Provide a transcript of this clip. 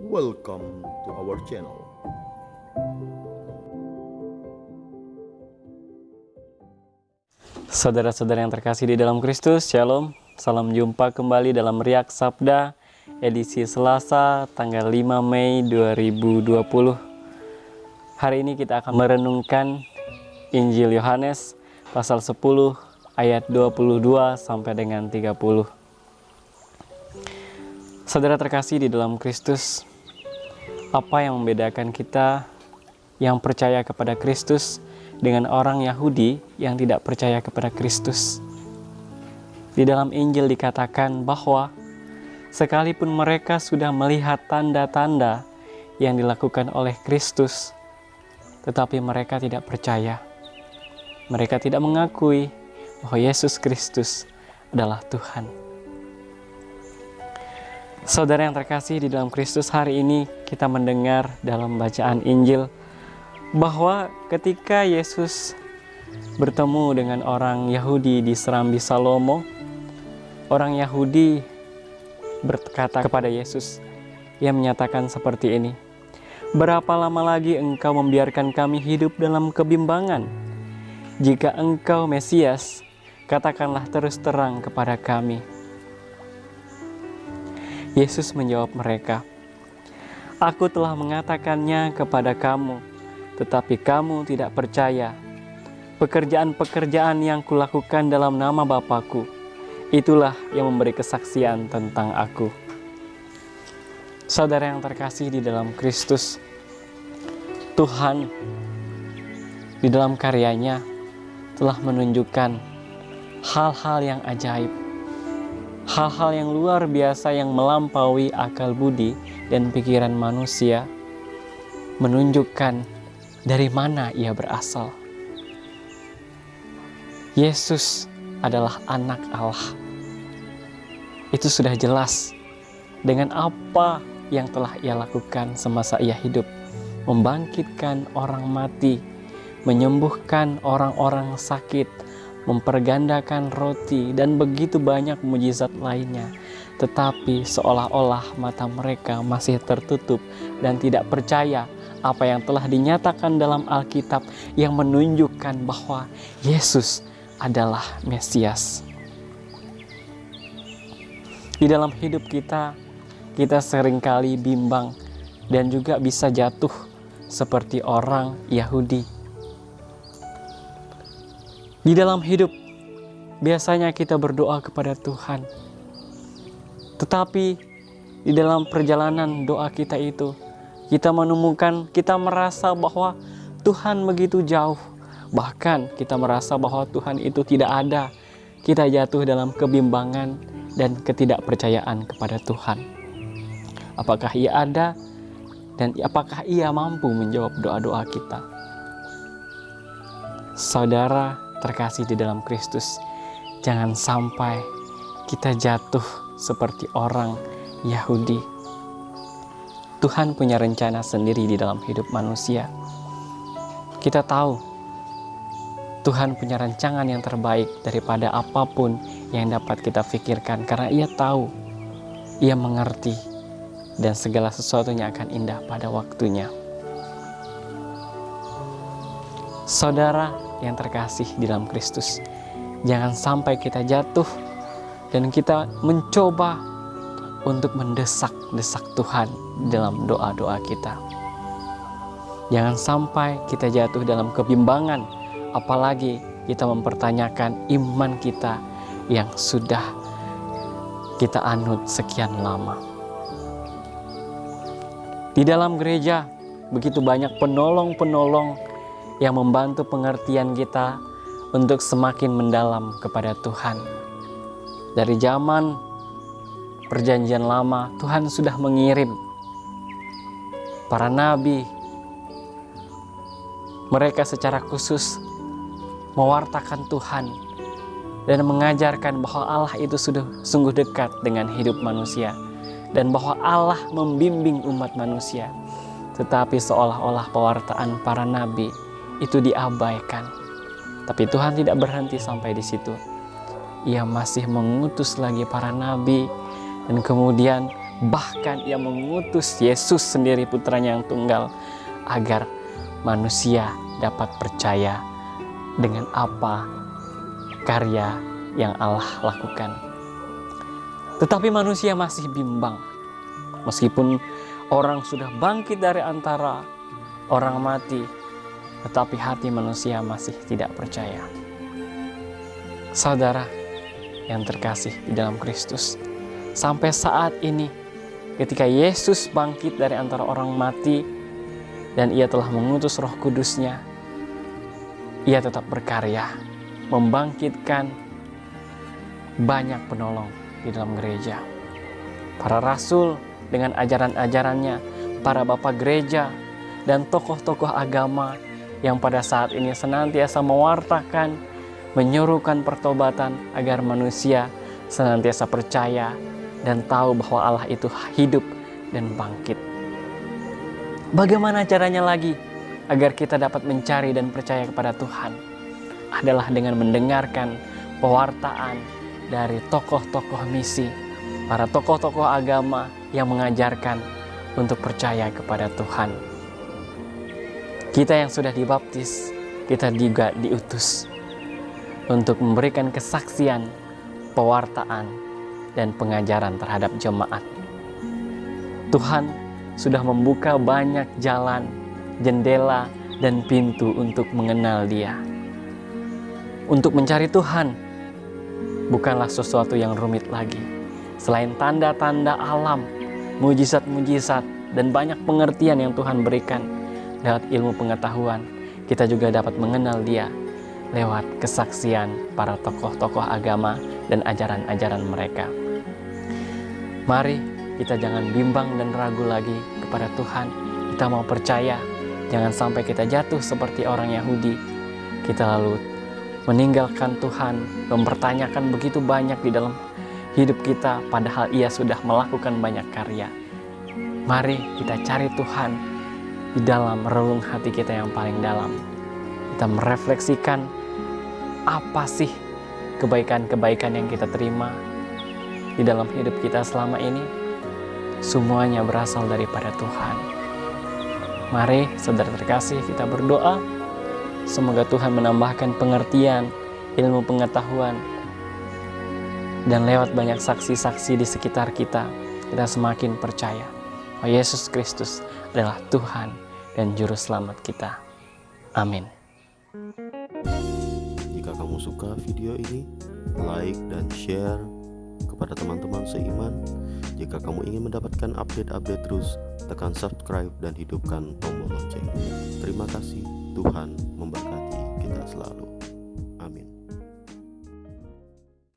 Welcome to our channel. Saudara-saudara yang terkasih di dalam Kristus, Shalom. Salam jumpa kembali dalam Riak Sabda, edisi Selasa, tanggal 5 Mei 2020. Hari ini kita akan merenungkan Injil Yohanes, pasal 10, ayat 22 sampai dengan 30. Saudara terkasih di dalam Kristus, apa yang membedakan kita yang percaya kepada Kristus dengan orang Yahudi yang tidak percaya kepada Kristus? Di dalam Injil dikatakan bahwa sekalipun mereka sudah melihat tanda-tanda yang dilakukan oleh Kristus, tetapi mereka tidak percaya. Mereka tidak mengakui bahwa Yesus Kristus adalah Tuhan. Saudara yang terkasih di dalam Kristus, hari ini kita mendengar dalam bacaan Injil bahwa ketika Yesus bertemu dengan orang Yahudi di Serambi Salomo, orang Yahudi berkata kepada Yesus, ia menyatakan seperti ini, "Berapa lama lagi engkau membiarkan kami hidup dalam kebimbangan? Jika engkau Mesias, katakanlah terus terang kepada kami." Yesus menjawab mereka, "Aku telah mengatakannya kepada kamu, tetapi kamu tidak percaya. Pekerjaan-pekerjaan yang kulakukan dalam nama Bapa-Ku, itulah yang memberi kesaksian tentang Aku." Saudara yang terkasih di dalam Kristus, Tuhan di dalam karyanya telah menunjukkan hal-hal yang ajaib, hal-hal yang luar biasa yang melampaui akal budi dan pikiran manusia, menunjukkan dari mana ia berasal. Yesus adalah anak Allah. Itu sudah jelas dengan apa yang telah ia lakukan semasa ia hidup. Membangkitkan orang mati, menyembuhkan orang-orang sakit, mempergandakan roti, dan begitu banyak mujizat lainnya. Tetapi seolah-olah mata mereka masih tertutup dan tidak percaya apa yang telah dinyatakan dalam Alkitab yang menunjukkan bahwa Yesus adalah Mesias. Di dalam hidup kita seringkali bimbang dan juga bisa jatuh seperti orang Yahudi. Di dalam hidup, biasanya kita berdoa kepada Tuhan. Tetapi di dalam perjalanan doa kita itu, kita menemukan, kita merasa bahwa Tuhan begitu jauh. Bahkan kita merasa bahwa Tuhan itu tidak ada. Kita jatuh dalam kebimbangan dan ketidakpercayaan kepada Tuhan. Apakah Ia ada dan apakah Ia mampu menjawab doa-doa kita? Saudara terkasih di dalam Kristus, jangan sampai kita jatuh seperti orang Yahudi. Tuhan punya rencana sendiri di dalam hidup manusia. Kita tahu Tuhan punya rancangan yang terbaik daripada apapun yang dapat kita pikirkan, karena Ia tahu, Ia mengerti, dan segala sesuatunya akan indah pada waktunya. Saudara yang terkasih di dalam Kristus, jangan sampai kita jatuh dan kita mencoba untuk mendesak-desak Tuhan dalam doa-doa kita. Jangan sampai kita jatuh dalam kebimbangan, apalagi kita mempertanyakan iman kita yang sudah kita anut sekian lama. Di dalam gereja begitu banyak penolong-penolong yang membantu pengertian kita untuk semakin mendalam kepada Tuhan. Dari zaman Perjanjian Lama, Tuhan sudah mengirim para nabi. Mereka secara khusus mewartakan Tuhan dan mengajarkan bahwa Allah itu sudah sungguh dekat dengan hidup manusia dan bahwa Allah membimbing umat manusia. Tetapi seolah-olah pewartaan para nabi itu diabaikan. Tapi Tuhan tidak berhenti sampai di situ. Ia masih mengutus lagi para nabi dan kemudian Bahkan ia mengutus Yesus sendiri, putranya yang tunggal, agar manusia dapat percaya dengan apa karya yang Allah lakukan. Tetapi manusia masih bimbang. Meskipun orang sudah bangkit dari antara orang mati, tetapi hati manusia masih tidak percaya. Saudara yang terkasih di dalam Kristus, sampai saat ini ketika Yesus bangkit dari antara orang mati dan ia telah mengutus Roh Kudus-Nya, ia tetap berkarya membangkitkan banyak penolong di dalam gereja. Para rasul dengan ajaran-ajarannya, para bapak gereja dan tokoh-tokoh agama yang pada saat ini senantiasa mewartakan, menyuruhkan pertobatan agar manusia senantiasa percaya dan tahu bahwa Allah itu hidup dan bangkit. Bagaimana caranya lagi agar kita dapat mencari dan percaya kepada Tuhan? Adalah dengan mendengarkan pewartaan dari tokoh-tokoh misi, para tokoh-tokoh agama yang mengajarkan untuk percaya kepada Tuhan. Kita yang sudah dibaptis, kita juga diutus untuk memberikan kesaksian, pewartaan, dan pengajaran terhadap jemaat. Tuhan sudah membuka banyak jalan, jendela, dan pintu untuk mengenal Dia. Untuk mencari Tuhan bukanlah sesuatu yang rumit lagi. Selain tanda-tanda alam, mujizat-mujizat, dan banyak pengertian yang Tuhan berikan lewat ilmu pengetahuan, kita juga dapat mengenal Dia lewat kesaksian para tokoh-tokoh agama dan ajaran-ajaran mereka. Mari kita jangan bimbang dan ragu lagi kepada Tuhan. Kita mau percaya, jangan sampai kita jatuh seperti orang Yahudi. Kita lalu meninggalkan Tuhan, mempertanyakan begitu banyak di dalam hidup kita, padahal Ia sudah melakukan banyak karya. Mari kita cari Tuhan di dalam relung hati kita yang paling dalam. Kita merefleksikan apa sih kebaikan-kebaikan yang kita terima di dalam hidup kita selama ini. Semuanya berasal daripada Tuhan. Mari saudara terkasih, kita berdoa semoga Tuhan menambahkan pengertian, ilmu pengetahuan, dan lewat banyak saksi-saksi di sekitar kita, kita semakin percaya bahwa Yesus Kristus adalah Tuhan dan Juru Selamat kita. Amin. Jika kamu suka video ini, like dan share kepada teman-teman seiman. Jika kamu ingin mendapatkan update-update terus, tekan subscribe dan hidupkan tombol lonceng. Terima kasih, Tuhan